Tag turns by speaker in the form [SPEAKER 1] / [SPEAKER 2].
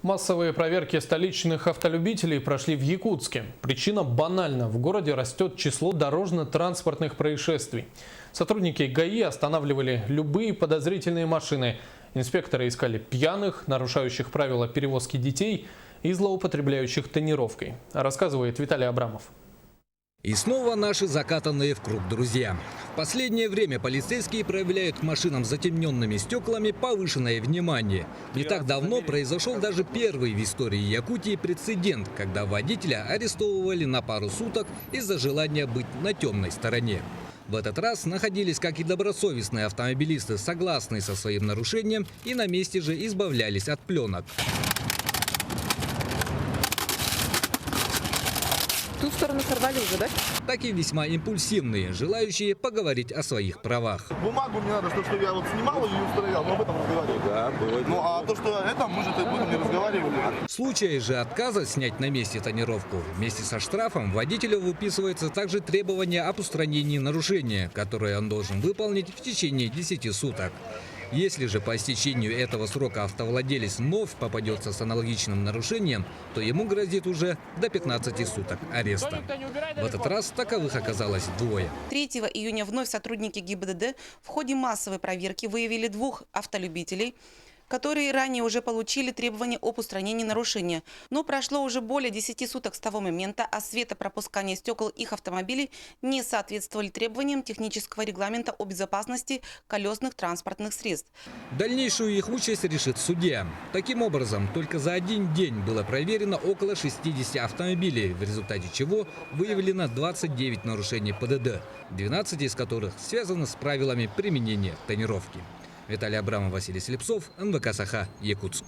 [SPEAKER 1] Массовые проверки столичных автолюбителей прошли в Якутске. Причина банальна. В городе растет число дорожно-транспортных происшествий. Сотрудники ГАИ останавливали любые подозрительные машины. Инспекторы искали пьяных, нарушающих правила перевозки детей и злоупотребляющих тонировкой. Рассказывает Виталий Абрамов.
[SPEAKER 2] И снова наши закатанные в круг друзья. В последнее время полицейские проявляют к машинам с затемненными стеклами повышенное внимание. Не так давно произошел даже первый в истории Якутии прецедент, когда водителя арестовывали на пару суток из-за желания быть на темной стороне. В этот раз находились как и добросовестные автомобилисты, согласные со своим нарушением, и на месте же избавлялись от пленок.
[SPEAKER 3] Ту сторону сорвали уже, да?
[SPEAKER 2] Так и весьма импульсивные, желающие поговорить о своих правах.
[SPEAKER 4] Бумагу мне надо, что я вот снимал и устроил, мы об этом разговаривали. Да, было. Ну а то, что это, мы же об этом не разговаривали.
[SPEAKER 2] В случае же отказа снять на месте тонировку, вместе со штрафом водителю выписывается также требование об устранении нарушения, которое он должен выполнить в течение 10 суток. Если же по истечению этого срока автовладелец вновь попадется с аналогичным нарушением, то ему грозит уже до 15 суток ареста. В этот раз таковых оказалось двое.
[SPEAKER 3] 3 июня вновь сотрудники ГИБДД в ходе массовой проверки выявили 2 автолюбителей, которые ранее уже получили требования об устранении нарушения. Но прошло уже более 10 суток с того момента, а светопропускание стекол их автомобилей не соответствовали требованиям технического регламента о безопасности колесных транспортных средств.
[SPEAKER 2] Дальнейшую их участь решит судья. Таким образом, только за один день было проверено около 60 автомобилей, в результате чего выявлено 29 нарушений ПДД, 12 из которых связаны с правилами применения тонировки. Виталий Абрамов, Василий Слепцов, НВК «Саха», Якутск.